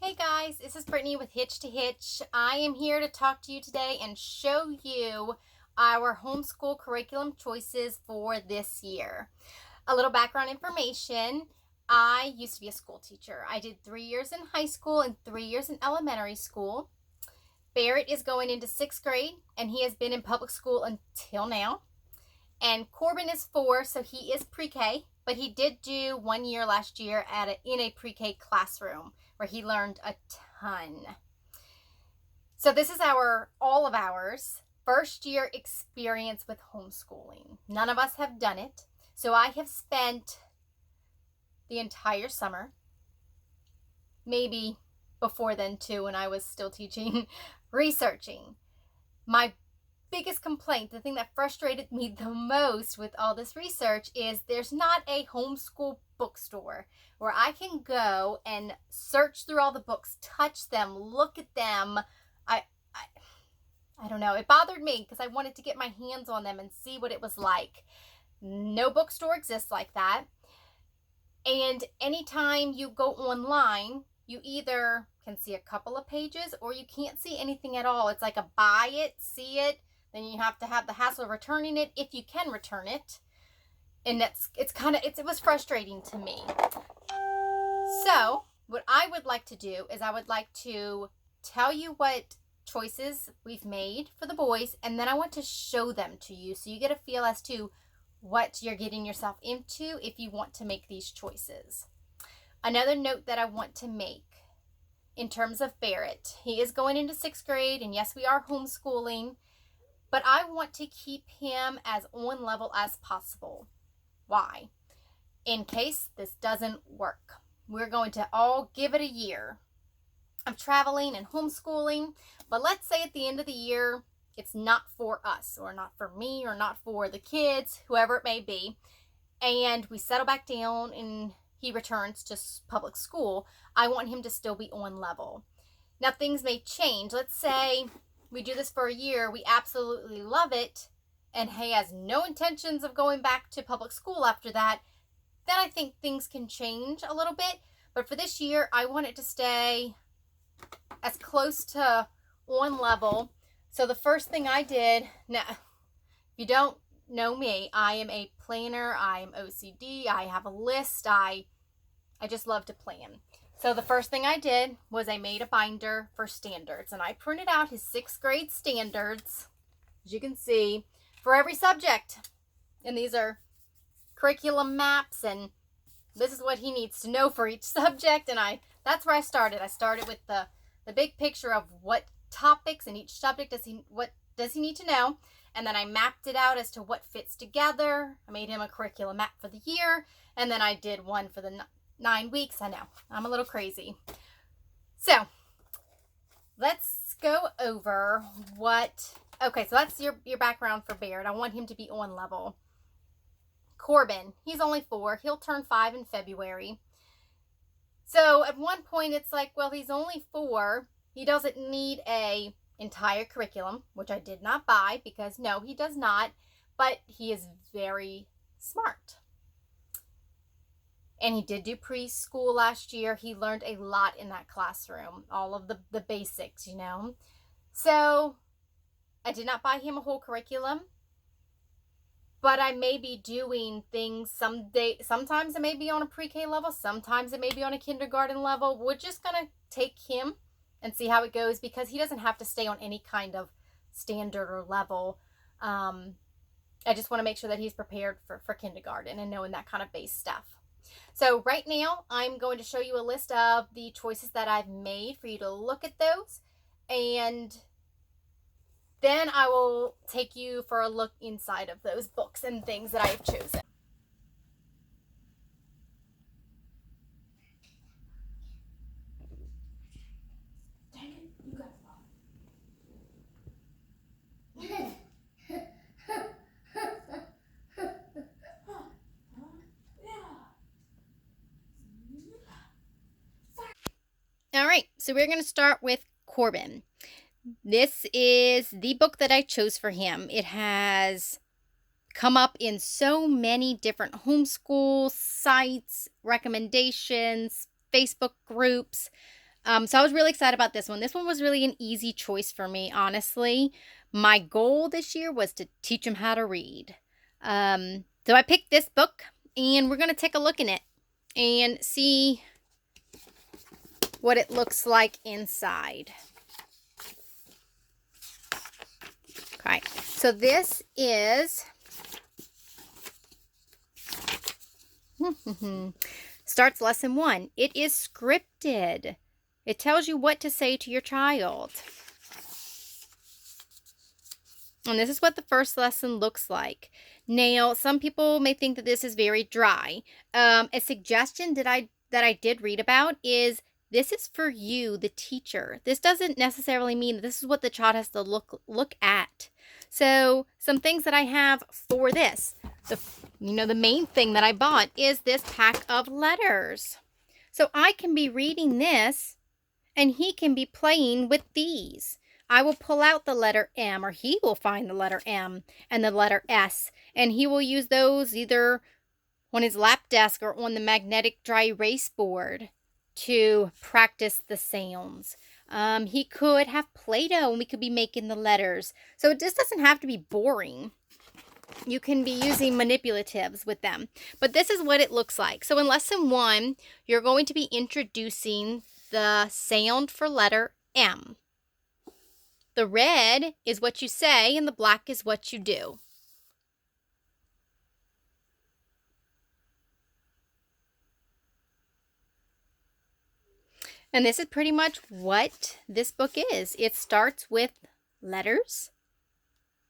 Hey guys, this is Brittany with Hitch to Hitch. I am here to talk to you today and show you our homeschool curriculum choices for this year. A little background information. I used to be a school teacher. I did 3 years in high school and 3 years in elementary school. Barrett is going into 6th grade and he has been in public school until now. And Corbin is 4, so he is pre-K, but he did do 1 year last year in a pre-K classroom where he learned a ton. So this is all of ours first year experience with homeschooling. None of us have done it. So I have spent the entire summer, maybe before then too, when I was still teaching, researching. My biggest complaint, the thing that frustrated me the most with all this research, is there's not a homeschool bookstore where I can go and search through all the books, touch them, look at them. I don't know. It bothered me because I wanted to get my hands on them and see what it was like. No bookstore exists like that. And anytime you go online, you either can see a couple of pages or you can't see anything at all. It's like a buy it, see it, then you have to have the hassle of returning it if you can return it. And it was frustrating to me. So what I would like to do is I would like to tell you what choices we've made for the boys, and then I want to show them to you so you get a feel as to what you're getting yourself into if you want to make these choices. Another note that I want to make in terms of Barrett, he is going into 6th grade, and yes, we are homeschooling, but I want to keep him as on level as possible. Why? In case this doesn't work, we're going to all give it a year of traveling and homeschooling, but let's say at the end of the year, it's not for us, or not for me, or not for the kids, whoever it may be, and we settle back down and he returns to public school. I want him to still be on level. Now, things may change. Let's say we do this for a year, we absolutely love it, and he has no intentions of going back to public school after that, then I think things can change a little bit. But for this year, I want it to stay as close to on level. So the first thing I did, now, if you don't know me, I am a planner, I am OCD, I have a list, I just love to plan. So the first thing I did was I made a binder for standards, and I printed out his 6th grade standards, as you can see, for every subject. And these are curriculum maps, and this is what he needs to know for each subject. And that's where I started. I started with the big picture of what topics in each subject what does he need to know, and then I mapped it out as to what fits together. I made him a curriculum map for the year, and then I did one for the 9 weeks. I know, I'm a little crazy. So let's go over okay, so that's your background for Barrett. I want him to be on level. Corbin, he's only 4. He'll turn 5 in February. So at one point it's like, well, he's only 4. He doesn't need a entire curriculum, which I did not buy because no, he does not, but he is very smart. And he did do preschool last year. He learned a lot in that classroom, all of the basics, you know. So I did not buy him a whole curriculum, but I may be doing things sometimes it may be on a pre-K level, sometimes it may be on a kindergarten level. We're just going to take him and see how it goes because he doesn't have to stay on any kind of standard or level. I just want to make sure that he's prepared for kindergarten and knowing that kind of base stuff. So right now, I'm going to show you a list of the choices that I've made for you to look at those. And then I will take you for a look inside of those books and things that I have chosen. All right, so we're going to start with Corbin. This is the book that I chose for him. It has come up in so many different homeschool sites, recommendations, Facebook groups. So I was really excited about this one. This one was really an easy choice for me, honestly. My goal this year was to teach him how to read. So I picked this book, and we're going to take a look in it and see what it looks like inside. Okay, so this is starts lesson 1. It is scripted. It tells you what to say to your child. And this is what the first lesson looks like. Now, some people may think that this is very dry. A suggestion that I did read about is this is for you, the teacher. This doesn't necessarily mean that this is what the child has to look at. So some things that I have for this. The main thing that I bought is this pack of letters. So I can be reading this and he can be playing with these. I will pull out the letter M, or he will find the letter M and the letter S, and he will use those either on his lap desk or on the magnetic dry erase board to practice the sounds. He could have Play-Doh and we could be making the letters. So it just doesn't have to be boring. You can be using manipulatives with them. But this is what it looks like. So in lesson 1, you're going to be introducing the sound for letter M. The red is what you say and the black is what you do. And this is pretty much what this book is. It starts with letters,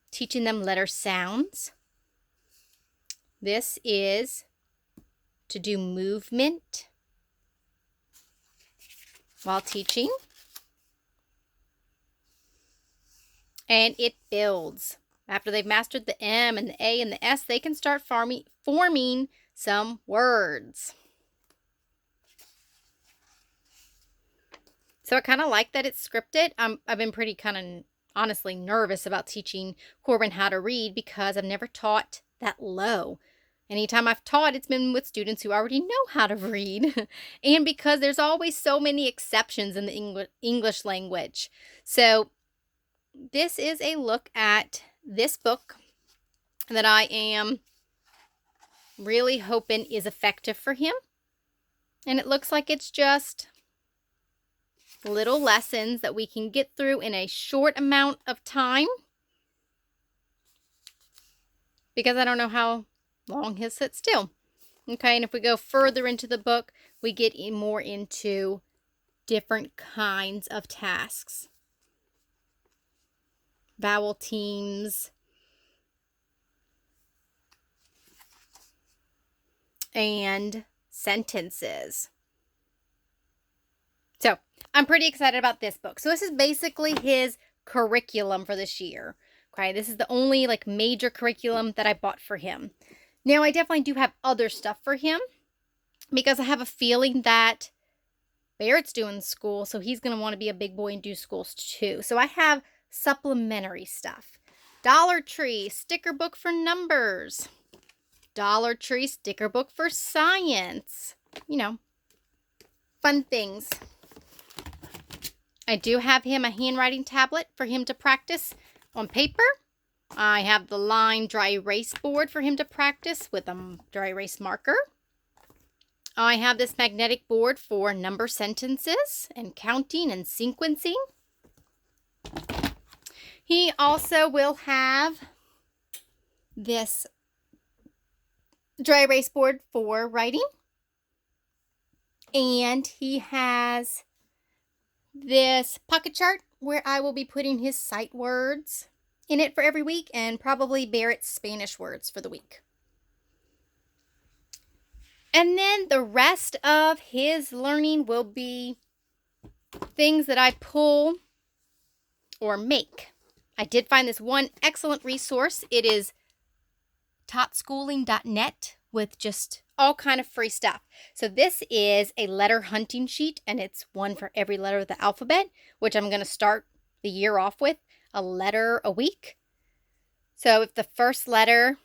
teaching them letter sounds. This is to do movement while teaching. And it builds. After they've mastered the M and the A and the S, they can start forming some words. So I kind of like that it's scripted. I've been pretty kind of honestly nervous about teaching Corbin how to read because I've never taught that low. Anytime I've taught, it's been with students who already know how to read. And because there's always so many exceptions in the English language. So this is a look at this book that I am really hoping is effective for him. And it looks like it's just little lessons that we can get through in a short amount of time. Because I don't know how long he'll sit still. Okay, and if we go further into the book, we get more into different kinds of tasks. Vowel teams, and sentences. So I'm pretty excited about this book. So this is basically his curriculum for this year. Okay, this is the only major curriculum that I bought for him. Now I definitely do have other stuff for him because I have a feeling that Barrett's doing school, so he's going to want to be a big boy and do schools too. So I have supplementary stuff. Dollar Tree sticker book for numbers. Dollar Tree sticker book for science. Fun things. I do have him a handwriting tablet for him to practice on paper. I have the line dry erase board for him to practice with a dry erase marker. I have this magnetic board for number sentences and counting and sequencing. He also will have this dry erase board for writing. And he has this pocket chart where I will be putting his sight words in it for every week and probably Barrett's Spanish words for the week. And then the rest of his learning will be things that I pull or make. I did find this one excellent resource. It is totschooling.net with just all kind of free stuff. So this is a letter hunting sheet, and it's one for every letter of the alphabet, which I'm going to start the year off with, a letter a week. So if the first letter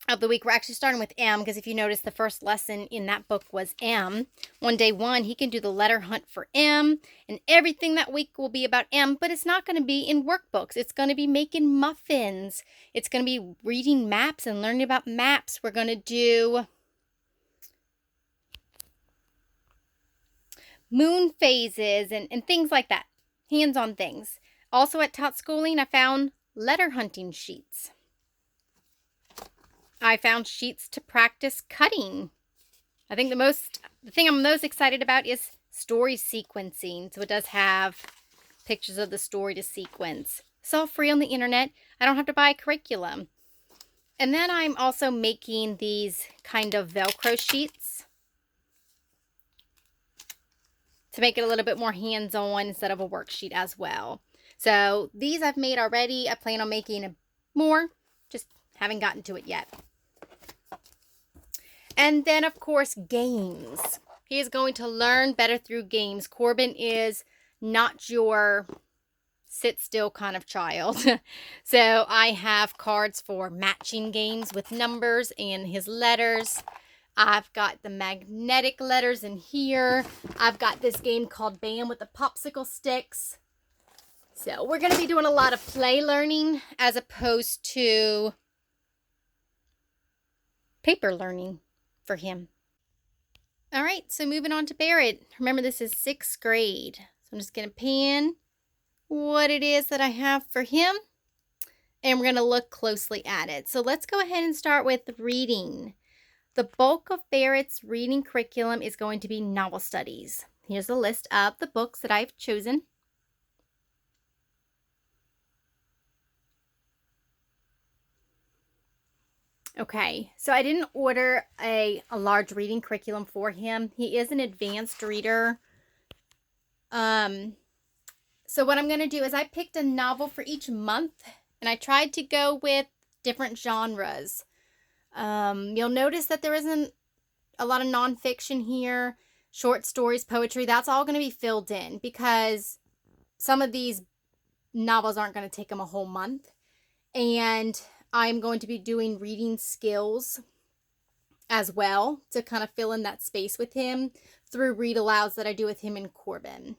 of the week. We're actually starting with M, because if you notice, the first lesson in that book was M. On day 1, he can do the letter hunt for M, and everything that week will be about M, but it's not going to be in workbooks. It's going to be making muffins. It's going to be reading maps and learning about maps. We're going to do moon phases and things like that. Hands-on things. Also at Tot Schooling, I found letter hunting sheets. I found sheets to practice cutting. I think the thing I'm most excited about is story sequencing. So it does have pictures of the story to sequence. It's all free on the internet. I don't have to buy a curriculum. And then I'm also making these kind of Velcro sheets to make it a little bit more hands-on instead of a worksheet as well. So these I've made already. I plan on making more, just haven't gotten to it yet. And then, of course, games. He is going to learn better through games. Corbin is not your sit-still kind of child. So I have cards for matching games with numbers and his letters. I've got the magnetic letters in here. I've got this game called Bam with the popsicle sticks. So we're going to be doing a lot of play learning as opposed to paper learning for him. All right, so moving on to Barrett. Remember, this is 6th grade. So I'm just going to pan what it is that I have for him, and we're going to look closely at it. So let's go ahead and start with reading. The bulk of Barrett's reading curriculum is going to be novel studies. Here's a list of the books that I've chosen. Okay, so I didn't order a large reading curriculum for him. He is an advanced reader. So what I'm going to do is I picked a novel for each month, and I tried to go with different genres. You'll notice that there isn't a lot of nonfiction here, short stories, poetry. That's all going to be filled in because some of these novels aren't going to take him a whole month. And I'm going to be doing reading skills as well to kind of fill in that space with him through read alouds that I do with him and Corbin.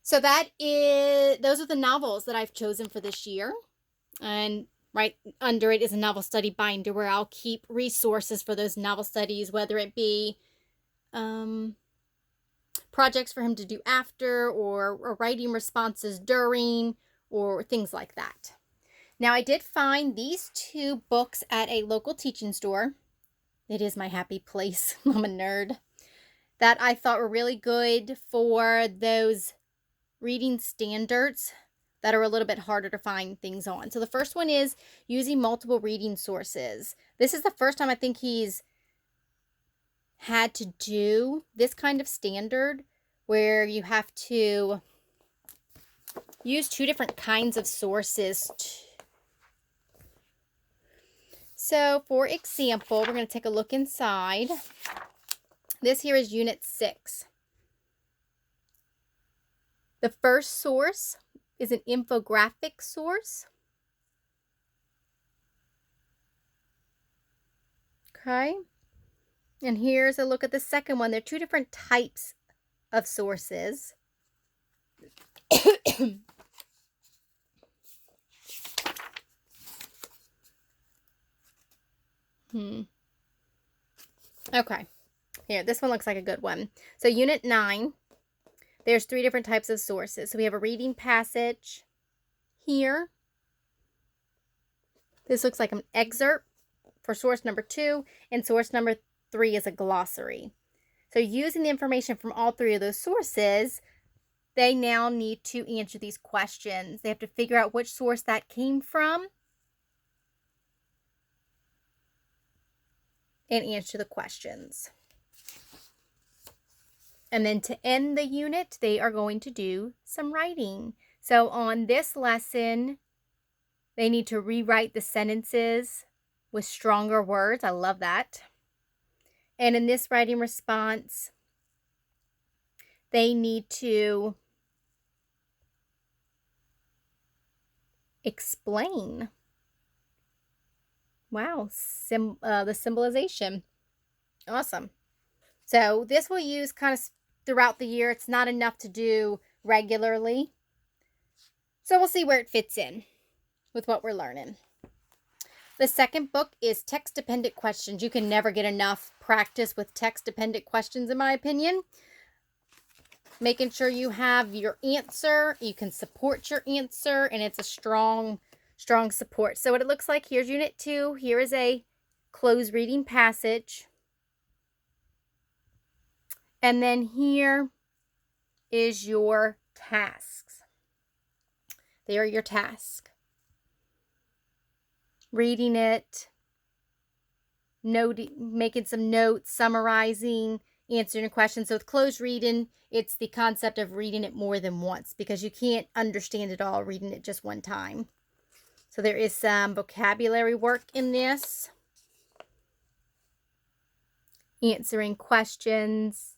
So those are the novels that I've chosen for this year. And right under it is a novel study binder where I'll keep resources for those novel studies, whether it be projects for him to do after or writing responses during or things like that. Now, I did find these 2 books at a local teaching store. It is my happy place. I'm a nerd. That I thought were really good for those reading standards that are a little bit harder to find things on. So the first one is using multiple reading sources. This is the first time I think he's had to do this kind of standard where you have to use 2 different kinds of sources. So, for example, we're going to take a look inside. This here is Unit 6. The first source is an infographic source. Okay. And here's a look at the second one. There are 2 different types of sources. Okay. Here, this one looks like a good one. So Unit 9, there's 3 different types of sources. So we have a reading passage here. This looks like an excerpt for source number 2, and source number 3 is a glossary. So using the information from all 3 of those sources, they now need to answer these questions. They have to figure out which source that came from and answer the questions. And then to end the unit, they are going to do some writing. So on this lesson, they need to rewrite the sentences with stronger words. I love that. And in this writing response, they need to explain Wow, the symbolization. Awesome. So this we'll use kind of throughout the year. It's not enough to do regularly. So we'll see where it fits in with what we're learning. The second book is text-dependent questions. You can never get enough practice with text-dependent questions, in my opinion. Making sure you have your answer, you can support your answer, and it's a strong support. So what it looks like, here's Unit 2. Here is a closed reading passage. And then here is your tasks. They are your tasks. Reading it, making some notes, summarizing, answering a question. So with closed reading, it's the concept of reading it more than once because you can't understand it all reading it just one time. So there is some vocabulary work in this. Answering questions,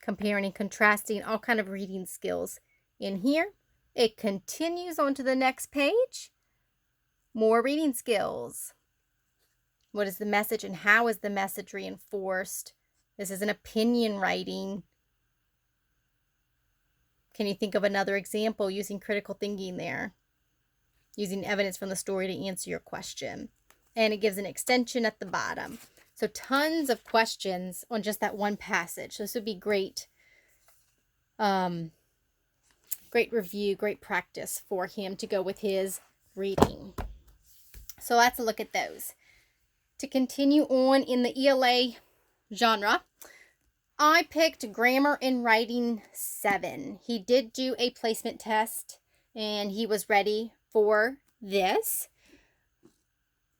comparing and contrasting, all kind of reading skills in here. It continues on to the next page. More reading skills. What is the message and how is the message reinforced? This is an opinion writing. Can you think of another example using critical thinking there? Using evidence from the story to answer your question. And it gives an extension at the bottom. So tons of questions on just that one passage. So this would be great. Great review, great practice for him to go with his reading. So let's look at those. To continue on in the ELA genre, I picked Grammar and Writing 7. He did do a placement test and he was ready for this.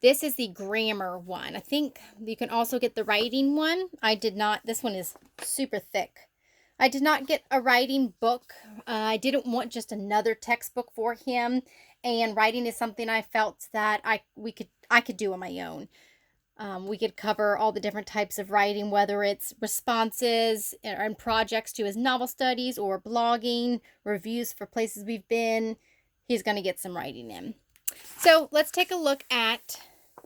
This is the grammar one. I think you can also get the writing one. I did not. This one is super thick. I did not get a writing book. I didn't want just another textbook for him. And writing is something I felt that I could do on my own. We could cover all the different types of writing, whether it's responses and projects to his novel studies or blogging, reviews for places we've been. He's going to get some writing in. So let's take a look at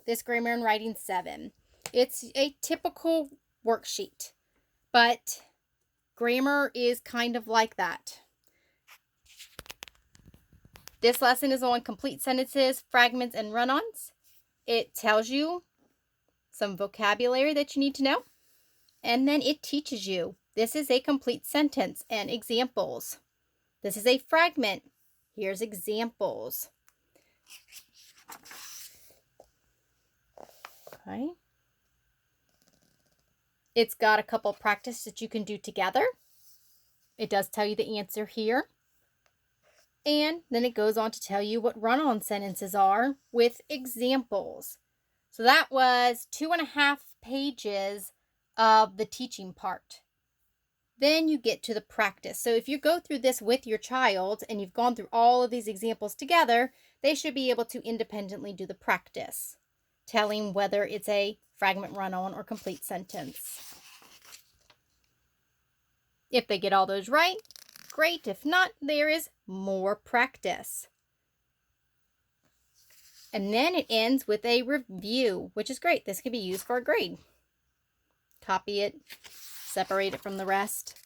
this Grammar and Writing 7. It's a typical worksheet, but grammar is kind of like that. This lesson is on complete sentences, fragments, and run-ons. It tells you some vocabulary that you need to know, and then it teaches you. This is a complete sentence and examples. This is a fragment. Here's examples. Okay. It's got a couple practice that you can do together. It does tell you the answer here. And then it goes on to tell you what run-on sentences are with examples. So that was 2.5 pages of the teaching part. Then you get to the practice. So if you go through this with your child and you've gone through all of these examples together, they should be able to independently do the practice, telling whether it's a fragment run-on or complete sentence. If they get all those right, great. If not, there is more practice. And then it ends with a review, which is great. This can be used for a grade. Copy it, separate it from the rest,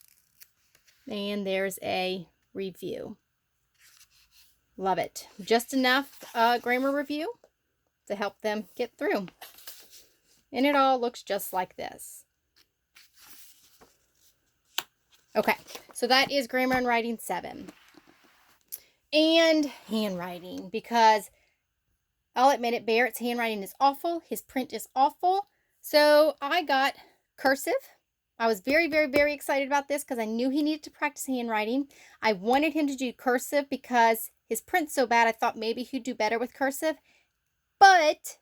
and there's a review. Love it. Just enough grammar review to help them get through. And it all looks just like this. Okay, so that is Grammar and Writing 7. And handwriting, because I'll admit it, Barrett's handwriting is awful. His print is awful. So I got cursive. I was very, very, very excited about this because I knew he needed to practice handwriting. I wanted him to do cursive because his print's so bad, I thought maybe he'd do better with cursive. But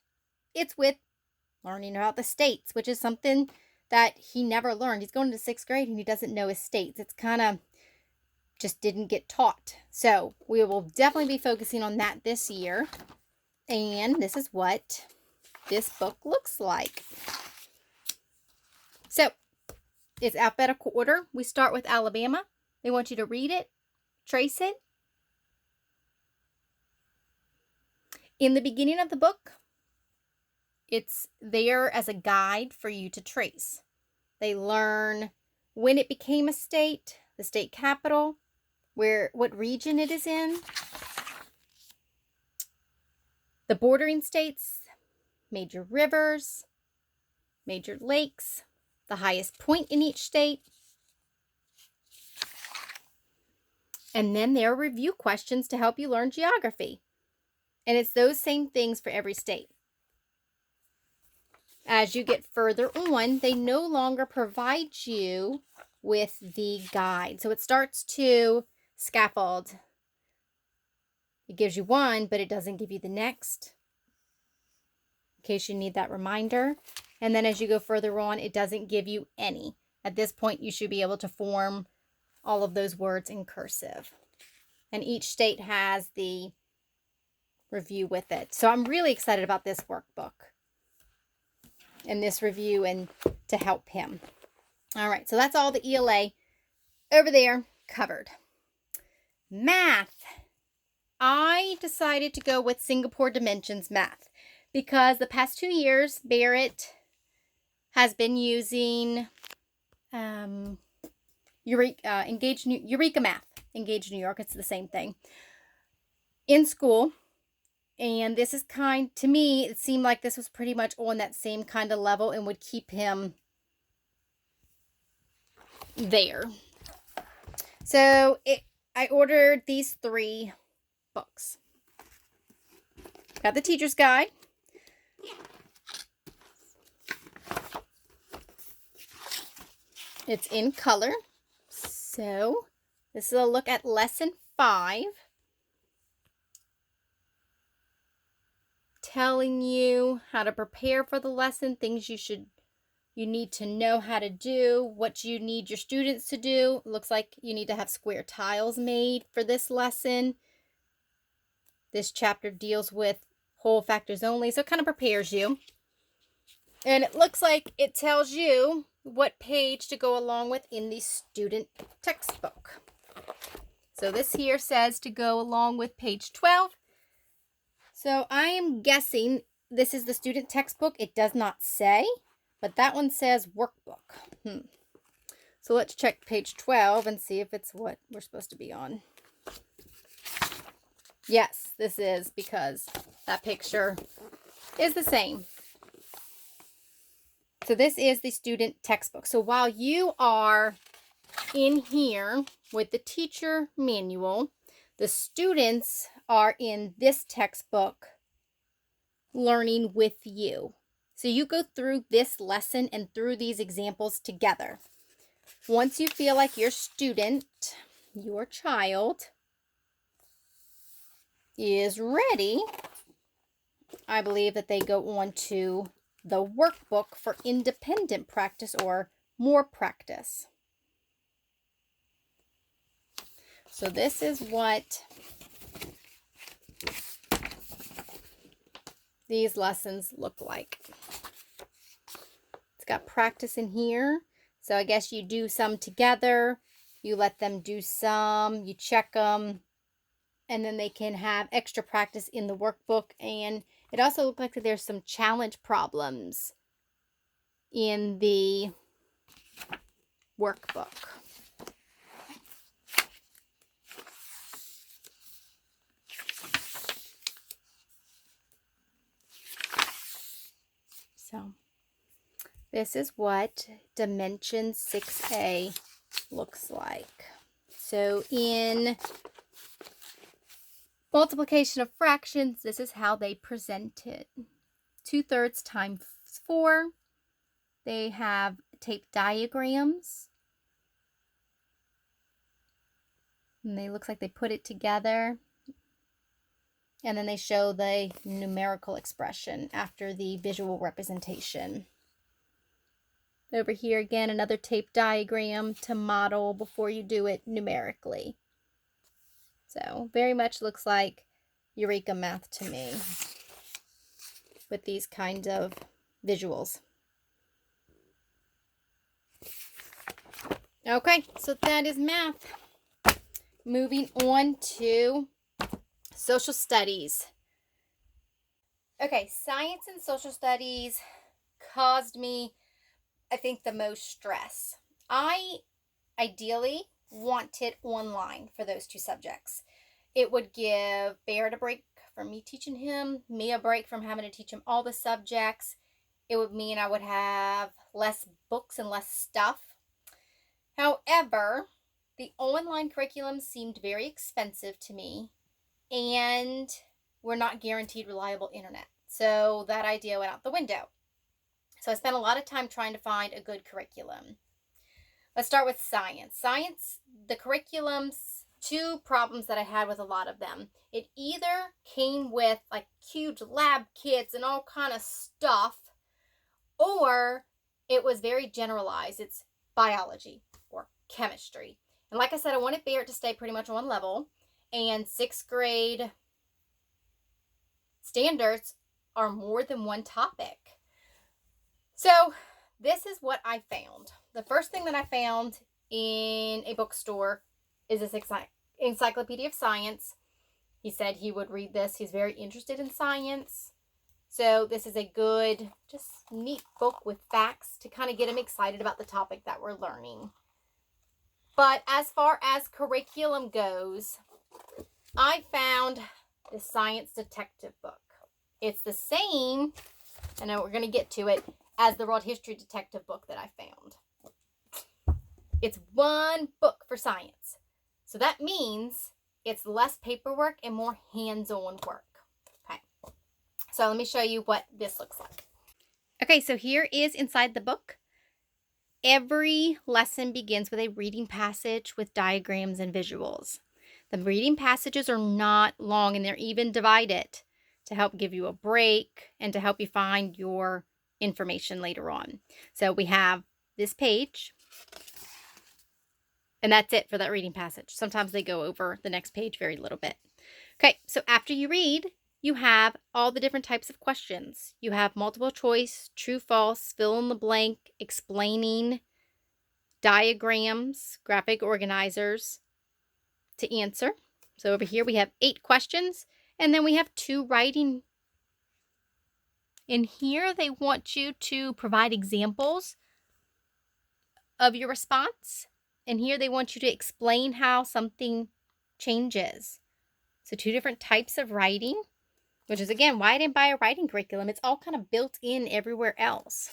it's with learning about the states, which is something that he never learned. He's going to 6th grade and he doesn't know his states. It's kind of just didn't get taught. So we will definitely be focusing on that this year. And this is what this book looks like. So it's alphabetical order. We start with Alabama. They want you to read it, trace it. In the beginning of the book, It's there as a guide for you to trace. They learn when it became a state, the state capital, what region it is in, the bordering states, major rivers, major lakes, the highest point in each state. And then there are review questions to help you learn geography. And it's those same things for every state. As you get further on, they no longer provide you with the guide. So it starts to scaffold. It gives you one, but it doesn't give you the next, in case you need that reminder. And then as you go further on, it doesn't give you any. At this point, you should be able to form all of those words in cursive. And each state has the review with it. So I'm really excited about this workbook and this review and to help him. All right, so that's all the ELA over there covered. Math. I decided to go with Singapore Dimensions Math because the past 2 years, Barrett has been using Eureka Math, Engage New York. It's the same thing in school. And this is to me, it seemed like this was pretty much on that same kind of level and would keep him there. So I ordered these 3 books. Got the teacher's guide. It's in color. So this is a look at lesson 5. Telling you how to prepare for the lesson, things you need to know how to do, what you need your students to do. It looks like you need to have square tiles made for this lesson. This chapter deals with whole factors only, so it kind of prepares you. And it looks like it tells you what page to go along with in the student textbook. So this here says to go along with page 12. So I am guessing this is the student textbook. It does not say, but that one says workbook. So let's check page 12 and see if it's what we're supposed to be on. Yes, this is, because that picture is the same. So this is the student textbook. So while you are in here with the teacher manual, the students are in this textbook learning with you. So you go through this lesson and through these examples together. Once you feel like your student, your child, is ready, I believe that they go on to the workbook for independent practice or more practice. So this is what these lessons look like. It's got practice in here. So I guess you do some together, you let them do some, you check them, and then they can have extra practice in the workbook. And it also looks like there's some challenge problems in the workbook. So this is what Dimension 6A looks like. So in multiplication of fractions, this is how they present it. 2/3 times 4. They have tape diagrams. And they look like they put it together. And then they show the numerical expression after the visual representation. Over here again, another tape diagram to model before you do it numerically. So very much looks like Eureka Math to me with these kinds of visuals. Okay, so that is math. Moving on to social studies. Okay, science and social studies caused me, I think, the most stress. I ideally wanted online for those two subjects. It would give Barrett a break from me teaching him, me a break from having to teach him all the subjects. It would mean I would have less books and less stuff. However, the online curriculum seemed very expensive to me, and we're not guaranteed reliable internet. So that idea went out the window. So I spent a lot of time trying to find a good curriculum. Let's start with science. Science, the curriculum's two problems that I had with a lot of them. It either came with like huge lab kits and all kind of stuff, or it was very generalized. It's biology or chemistry. And like I said, I wanted Barrett to stay pretty much on level. And 6th grade standards are more than one topic. So this is what I found. The first thing that I found in a bookstore is this Encyclopedia of Science. He said he would read this. He's very interested in science. So this is a good, just neat book with facts to kind of get him excited about the topic that we're learning. But as far as curriculum goes, I found the Science Detective book. It's the same, and we're going to get to it, as the World History Detective book that I found. It's one book for science. So that means it's less paperwork and more hands-on work. Okay. So let me show you what this looks like. Okay, so here is inside the book. Every lesson begins with a reading passage with diagrams and visuals. The reading passages are not long, and they're even divided to help give you a break and to help you find your information later on. So we have this page, and that's it for that reading passage. Sometimes they go over the next page very little bit. Okay, so after you read, you have all the different types of questions. You have multiple choice, true, false, fill in the blank, explaining, diagrams, graphic organizers to answer. So over here we have 8 questions, and then we have 2 writing. In here they want you to provide examples of your response, and here they want you to explain how something changes. So 2 different types of writing, which is again why I didn't buy a writing curriculum. It's all kind of built in everywhere else.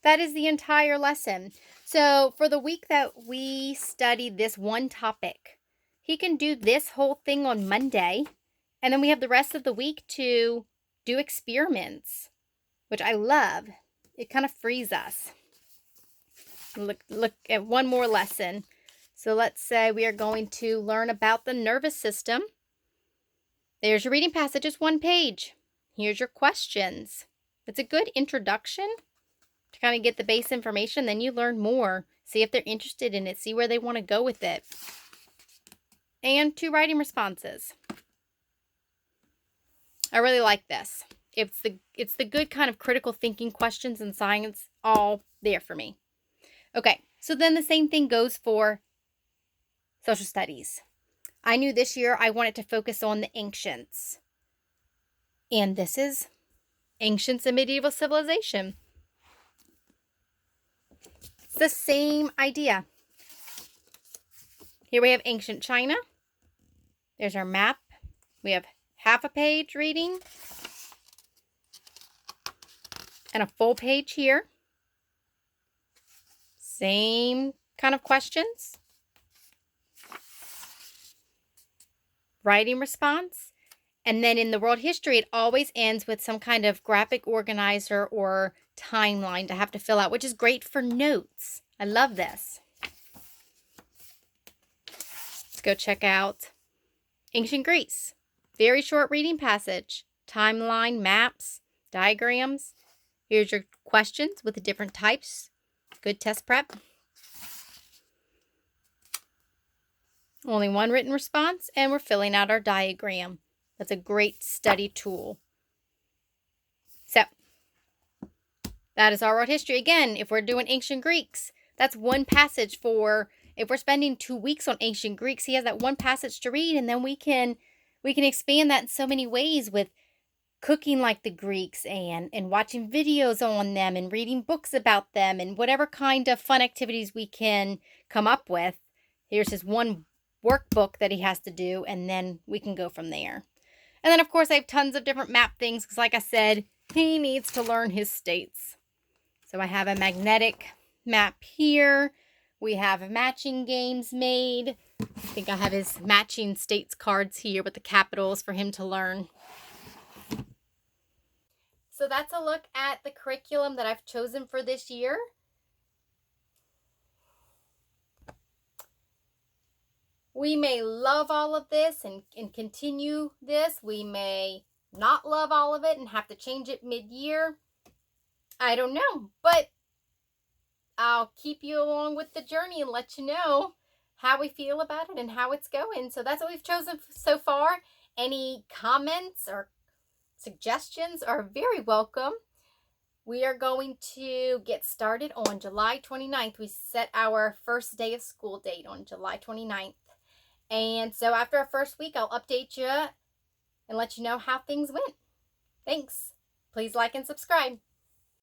That is the entire lesson. So for the week that we studied this one topic, he can do this whole thing on Monday, and then we have the rest of the week to do experiments, which I love. It kind of frees us. Look at one more lesson. So let's say we are going to learn about the nervous system. There's your reading passage, just 1 page. Here's your questions. It's a good introduction to kind of get the base information. Then you learn more. See if they're interested in it. See where they want to go with it. And 2 writing responses. I really like this. It's the good kind of critical thinking questions in science all there for me. Okay, so then the same thing goes for social studies. I knew this year I wanted to focus on the ancients. And this is ancients and medieval civilization. It's the same idea. Here we have ancient China. There's our map. We have half a page reading and a full page here. Same kind of questions. Writing response. And then in the world history, it always ends with some kind of graphic organizer or timeline to have to fill out, which is great for notes. I love this. Let's go check out ancient Greece. Very short reading passage. Timeline, maps, diagrams. Here's your questions with the different types. Good test prep. Only 1 written response, and we're filling out our diagram. That's a great study tool. So, that is our world history. Again, if we're doing ancient Greeks, that's 1 passage for, if we're spending 2 weeks on ancient Greeks, he has that 1 passage to read, and then we can expand that in so many ways with cooking like the Greeks and watching videos on them and reading books about them and whatever kind of fun activities we can come up with. Here's his one workbook that he has to do, and then we can go from there. And then, of course, I have tons of different map things because, like I said, he needs to learn his states. So I have a magnetic map here. We have matching games made. I think I have his matching states cards here with the capitals for him to learn. So that's a look at the curriculum that I've chosen for this year. We may love all of this and continue this. We may not love all of it and have to change it mid-year. I don't know, but I'll keep you along with the journey and let you know how we feel about it and how it's going. So that's what we've chosen so far. Any comments or suggestions are very welcome. We are going to get started on July 29th. We set our first day of school date on July 29th. And so after our first week, I'll update you and let you know how things went. Thanks. Please like and subscribe.